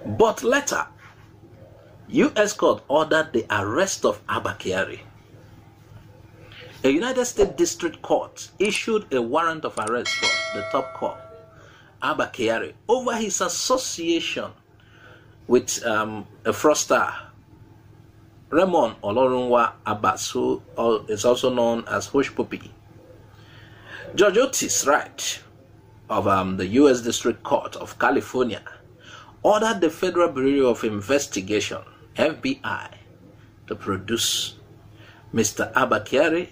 But later, U.S. court ordered the arrest of Abba Kyari. A United States District Court issued a warrant of arrest for the top cop, Abba Kyari, over his association with a fraudster, Raymond Olorunwa Abbas, who is also known as Hushpuppi. Judge Otis Wright of the U.S. District Court of California ordered the Federal Bureau of Investigation, FBI, to produce Mr. Abba Kyari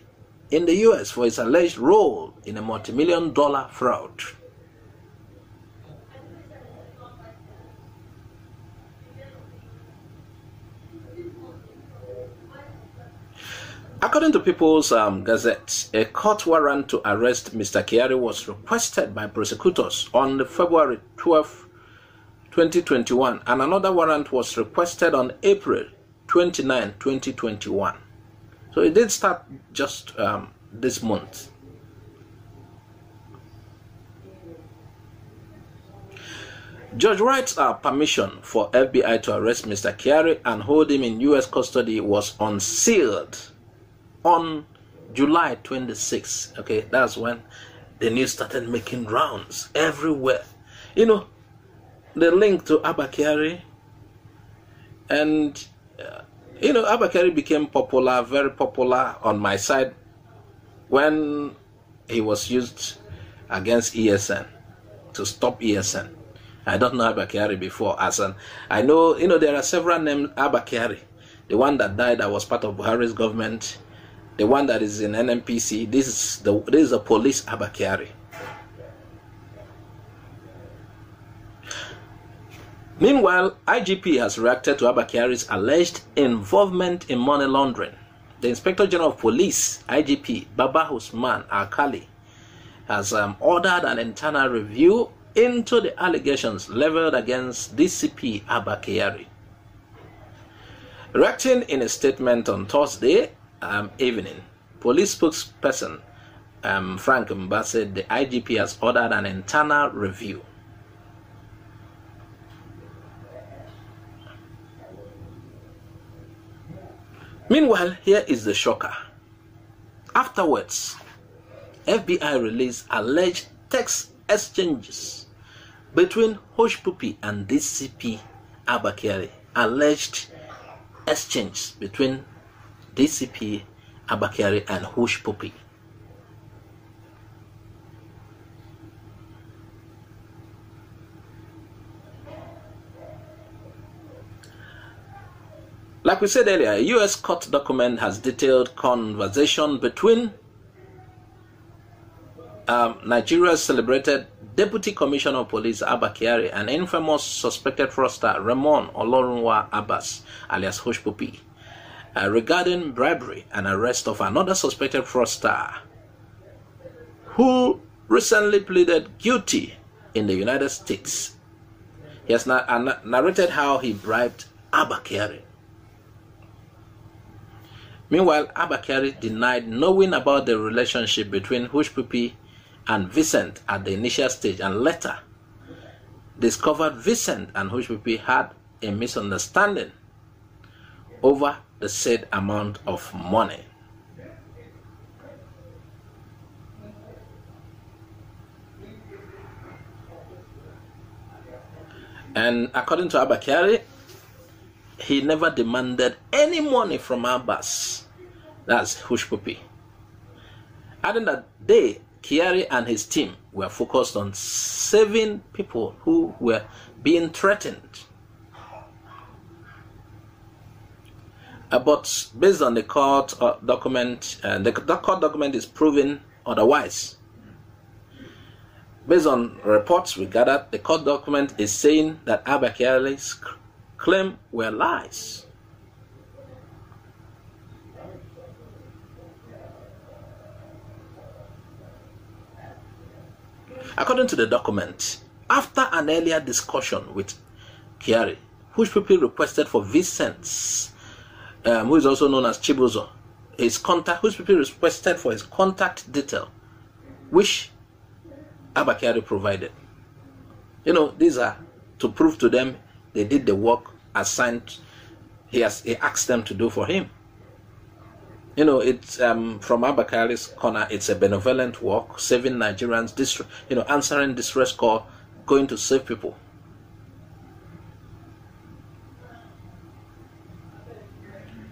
in the U.S. for his alleged role in a multi-million-dollar fraud. According to People's Gazette, a court warrant to arrest Mr. Kyari was requested by prosecutors on February 12, 2021, and another warrant was requested on April 29, 2021. So it did start just this month. Judge Wright's permission for FBI to arrest Mr. Kyari and hold him in U.S. custody was unsealed on July 26. Okay, that's when the news started making rounds everywhere. You know, the link to Abba Kyari, and you know, Abba Kyari became popular, very popular on my side when he was used against ESN to stop ESN. I don't know Abba Kyari before. I know, you know, there are several named Abba Kyari. The one that died, that was part of Buhari's government. The one that is in NNPC. This is a police Abba Kyari. Meanwhile, IGP has reacted to Abba Kyari's alleged involvement in money laundering. The Inspector General of Police, IGP Baba Usman Alkali, has ordered an internal review into the allegations leveled against DCP Abba Kyari. Reacting in a statement on Thursday evening, police spokesperson Frank Mba said the IGP has ordered an internal review. Meanwhile, here is the shocker. Afterwards, FBI released alleged text exchanges between Hushpuppi and DCP Abba Kyari. Alleged exchange between DCP Abba Kyari and Hushpuppi. Like we said earlier, a U.S. court document has detailed conversation between Nigeria's celebrated Deputy Commissioner of Police Abba Kyari and infamous suspected fraudster Raymond Olorunwa Abbas, alias Hushpuppi, regarding bribery and arrest of another suspected fraudster who recently pleaded guilty in the United States. He has narrated how he bribed Abba Kyari. Meanwhile, Abba Kyari denied knowing about the relationship between Hushpuppi and Vincent at the initial stage, and later discovered Vincent and Hushpuppi had a misunderstanding over the said amount of money. And according to Abba Kyari, he never demanded any money from Abbas. That's Hushpuppi. Adding that Kyari and his team were focused on saving people who were being threatened. But based on the court document, the court document is proving otherwise. Based on reports we gathered, the court document is saying that Abba Kyari's claims were lies. According to the document, after an earlier discussion with Kyari, Hushpuppi requested for Vincent, who is also known as Chibuzo, Hushpuppi requested for his contact detail, which Abba Kyari provided. You know, these are to prove to them they did the work assigned he asked them to do for him. You know, it's from Abba Kyari's corner, it's a benevolent work, saving Nigerians, answering distress call, going to save people.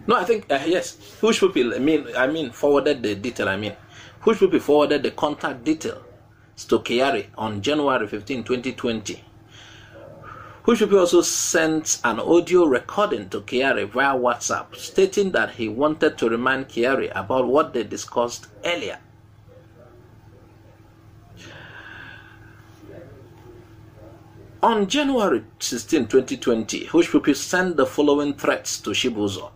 No, I think yes, Hushpuppi, I mean forwarded the detail. Hushpuppi forwarded the contact detail to Kyari on January 15, 2020. Hushpuppi also sent an audio recording to Kyari via WhatsApp, stating that he wanted to remind Kyari about what they discussed earlier. On January 16, 2020, Hushpuppi sent the following threats to Chibuzo.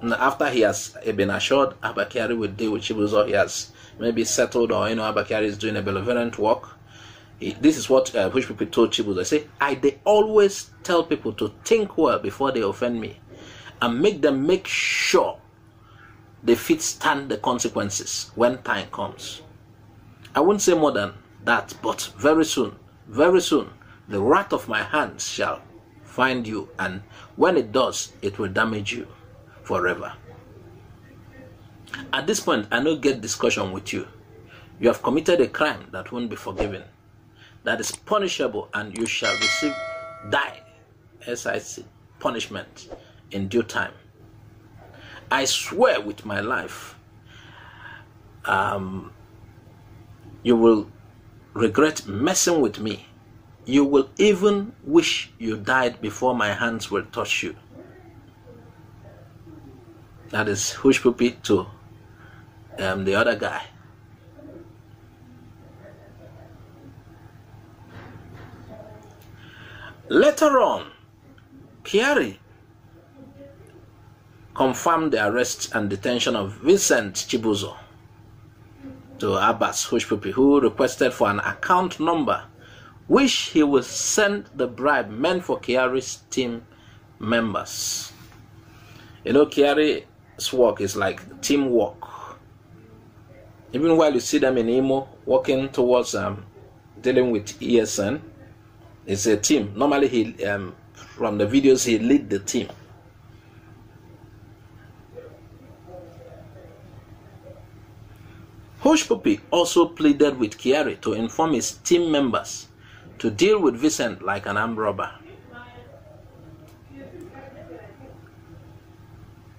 After he has been assured Abba Kyari will deal with Chibuzo, he has maybe settled, or Abba Kyari is doing a benevolent work. This is what Hushpuppi told Chibuzo. I say, they always tell people to think well before they offend me, and make sure they fit stand the consequences when time comes. I won't say more than that, but very soon, the wrath of my hands shall find you, and when it does, it will damage you forever. At this point, I don't get discussion with you. You have committed a crime that won't be forgiven, that is punishable, and you shall receive SIC punishment in due time. I swear with my life, you will regret messing with me. You will even wish you died before my hands will touch you. That is Hushpuppi to the other guy. Later on, Kyari confirmed the arrest and detention of Vincent Chibuzo to Abbas Hushpuppi, who requested for an account number which he will send the bribe meant for Kyari's team members. Kyari's work is like teamwork. Even while you see them in Imo working towards dealing with ESN, it's a team. Normally, he from the videos he lead the team. Hushpuppi also pleaded with Kyari to inform his team members to deal with Vincent like an armed robber.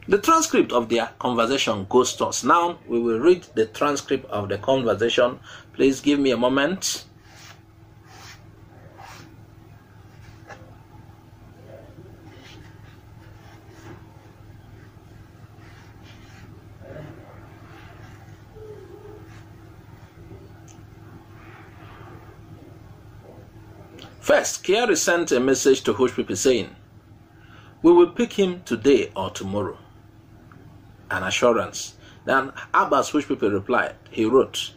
The transcript of their conversation goes to us. Now we will read the transcript of the conversation. Please give me a moment. First, Kyari sent a message to Hushpuppi saying, "We will pick him today or tomorrow." An assurance. Then Abbas Hushpuppi replied. He wrote,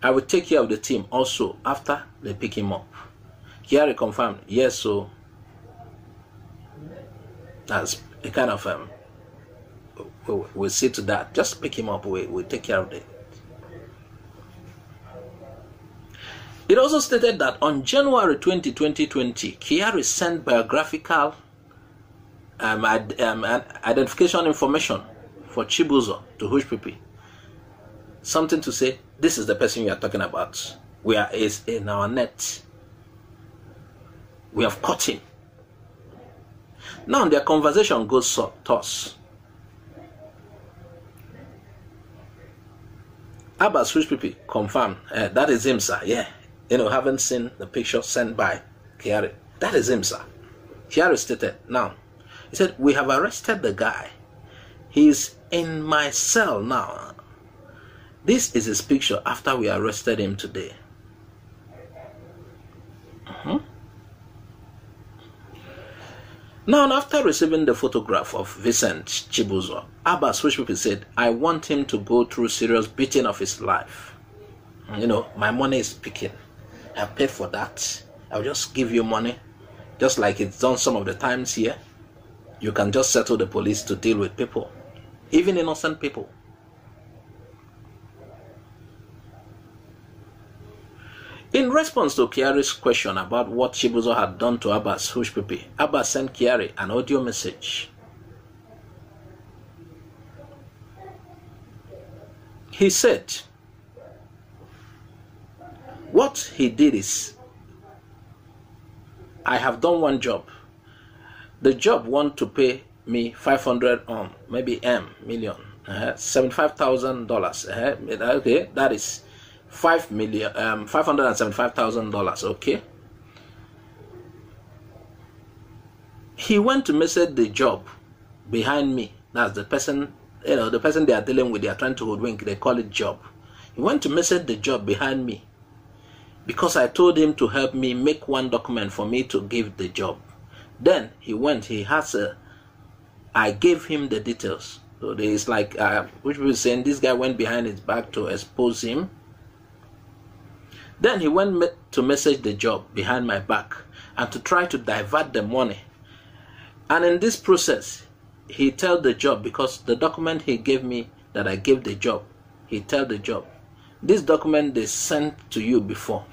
"I will take care of the team also after they pick him up." Kyari confirmed, "Yes, so that's a kind of we'll see to that. Just pick him up. We'll take care of it." It also stated that on January 20, 2020, Kyari sent biographical identification information for Chibuzo to Hushpuppi. Something to say, this is the person we are talking about. Is in our net. We have caught him. Now their conversation goes thus. Abbas Hushpuppi confirmed, that is him, sir. Yeah. Haven't seen the picture sent by Kyari. That is him, sir. Kyari stated, now, he said, "We have arrested the guy. He's in my cell now. This is his picture after we arrested him today." Now, after receiving the photograph of Vincent Chibuzo, Abbas Hushpuppi said, "I want him to go through serious beating of his life. My money is picking. I paid for that. I'll just give you money. Just like it's done some of the times here. You can just settle the police to deal with people. Even innocent people." In response to Kyari's question about what Chibuzo had done to Abba's Hushpuppi, Abba sent Kyari an audio message. He said, what he did is, I have done one job. The job want to pay me 500 maybe million, $75,000. Okay, that is $575,000. Okay. He went to message the job behind me. That's the person, the person they are dealing with. They are trying to hoodwink. They call it job. He went to message the job behind me because I told him to help me make one document for me to give the job. Then he went. I gave him the details. So there is like, which was saying this guy went behind his back to expose him. Then he went to message the job behind my back and to try to divert the money. And in this process, he told the job, because the document he gave me that I gave the job, he told the job, this document they sent to you before.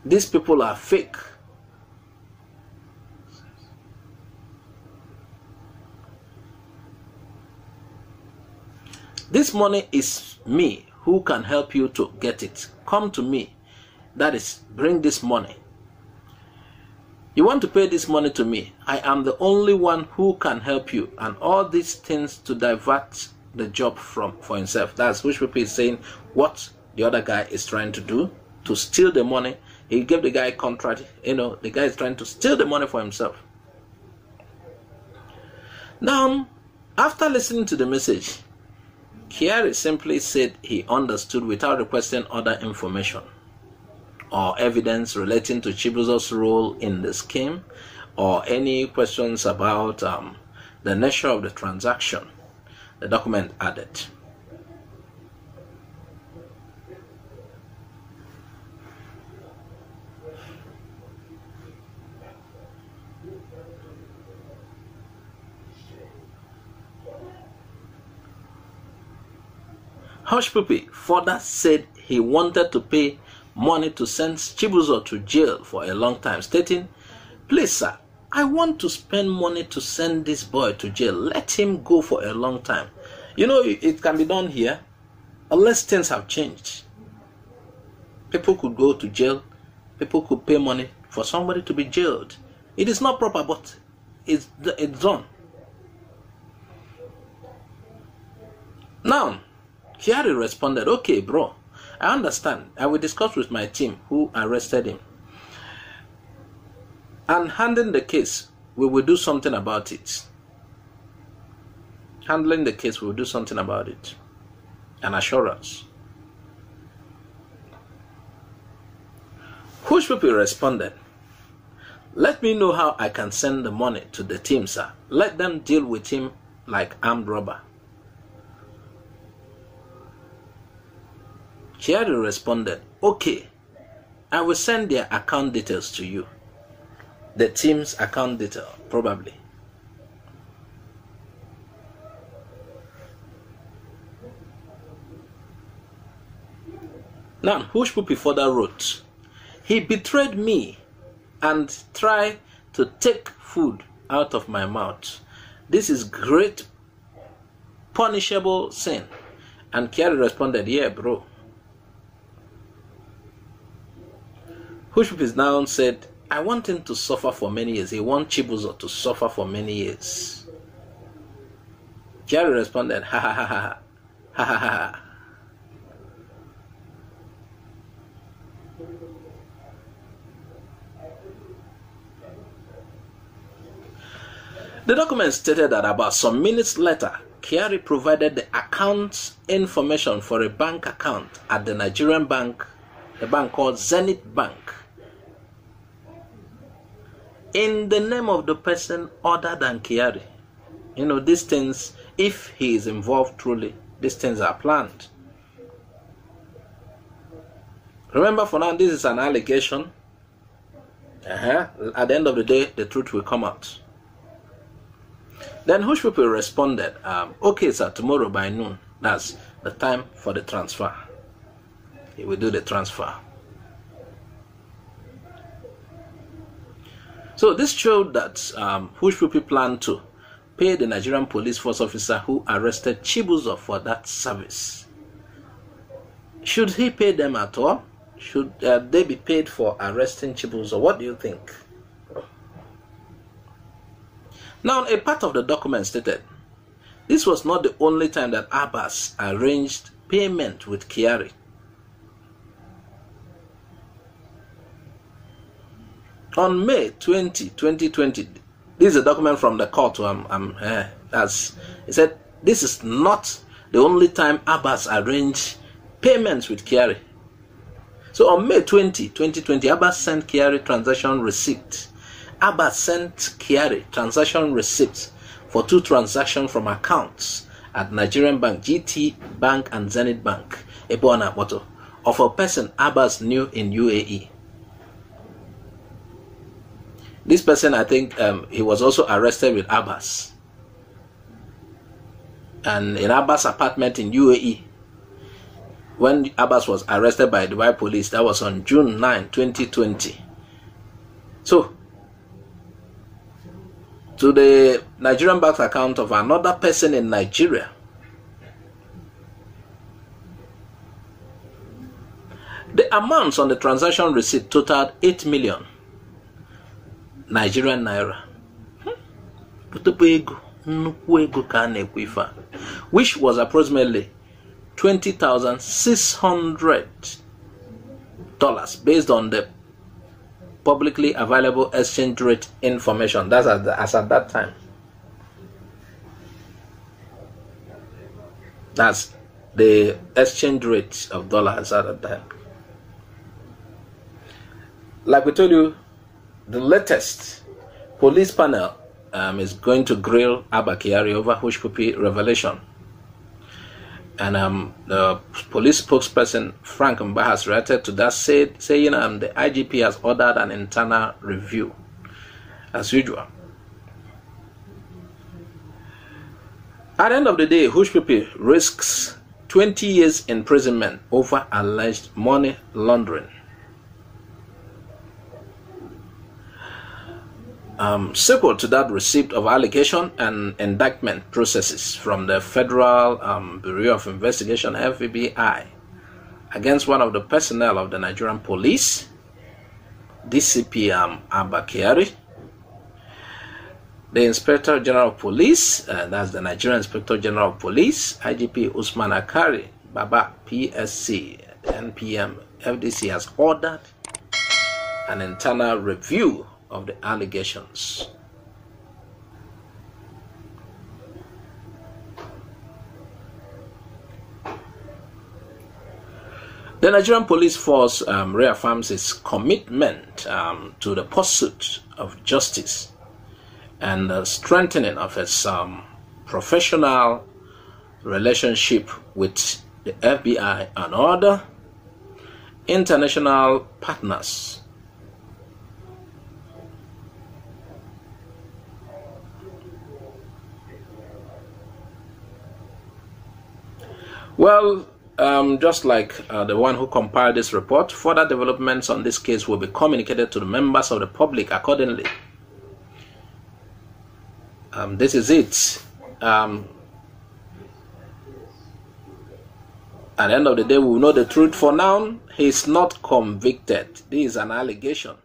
These people are fake. This money is me who can help you to get it. Come to me. That is, bring this money. You want to pay this money to me. I am the only one who can help you. And all these things to divert the job for himself. That's Hushpuppi is saying what the other guy is trying to do, to steal the money. He gave the guy a contract. The guy is trying to steal the money for himself. Now, after listening to the message, Kyari simply said he understood without requesting other information or evidence relating to Chibuzo's role in the scheme or any questions about the nature of the transaction. The document added. Hushpuppi further said he wanted to pay money to send Chibuzo to jail for a long time, stating, please sir, I want to spend money to send this boy to jail. Let him go for a long time. It can be done here unless things have changed. People could go to jail. People could pay money for somebody to be jailed. It is not proper, but it's done. Now, Kyari responded, okay, bro, I understand. I will discuss with my team who arrested him. And handling the case, we will do something about it. Handling the case, we will do something about it. An assurance. Hushpuppi responded, let me know how I can send the money to the team, sir. Let them deal with him like armed robber. Kyari responded, okay, I will send their account details to you. The team's account detail, probably. Now, Hushpuppi further wrote, he betrayed me and tried to take food out of my mouth. This is great punishable sin. And Kyari responded, yeah, bro. Hushpuppi now said, I want him to suffer for many years. He wants Chibuzo to suffer for many years. Kyari responded, ha ha ha ha ha ha ha ha. The document stated that about some minutes later, Kyari provided the account information for a bank account at the Nigerian bank, a bank called Zenith Bank, in the name of the person other than Kyari. These things, if he is involved truly, these things are planned. Remember, for now, this is an allegation. At the end of the day, the truth will come out. Then Hushpuppi responded, okay, sir, tomorrow by noon. That's the time for the transfer. He will do the transfer. So this showed that Hushpuppi planned to pay the Nigerian police force officer who arrested Chibuzor for that service. Should he pay them at all? Should they be paid for arresting Chibuzor? What do you think? Now, a part of the document stated, this was not the only time that Abbas arranged payment with Kyari. On May 20, 2020, this is a document from the court. As he said, this is not the only time Abbas arranged payments with Kyari. So on May 20, 2020, Abbas sent Kyari transaction receipt. Abbas sent Kyari transaction receipts for 2 transactions from accounts at Nigerian Bank, GT Bank, and Zenith Bank, Ebona Moto, of a person Abbas knew in UAE. This person, I think, he was also arrested with Abbas, and in Abbas' apartment in UAE. When Abbas was arrested by the Dubai police, that was on June 9, 2020. So, to the Nigerian bank account of another person in Nigeria, the amounts on the transaction receipt totaled 8 million Nigerian naira, which was approximately $20,600 based on the publicly available exchange rate information. That's as at that time. That's the exchange rate of dollars at that time. Like we told you, the latest police panel is going to grill Abba Kyari over Hushpuppi revelation. And the police spokesperson Frank Mba has reacted to that, saying the IGP has ordered an internal review, as usual. At the end of the day, Hushpuppi risks 20 years imprisonment over alleged money laundering. Sequel to that, receipt of allegation and indictment processes from the Federal Bureau of Investigation, FBI, against one of the personnel of the Nigerian police, DCP Abba Kyari, the Inspector General of Police, that's the Nigerian Inspector General of Police, IGP Usman Akari, Baba, PSC, NPM, FDC has ordered an internal review of the allegations. The Nigerian police force reaffirms its commitment to the pursuit of justice and the strengthening of its professional relationship with the FBI and other international partners. Well, just like the one who compiled this report, further developments on this case will be communicated to the members of the public accordingly. This is it. At the end of the day, we will know the truth. For now, he is not convicted. This is an allegation.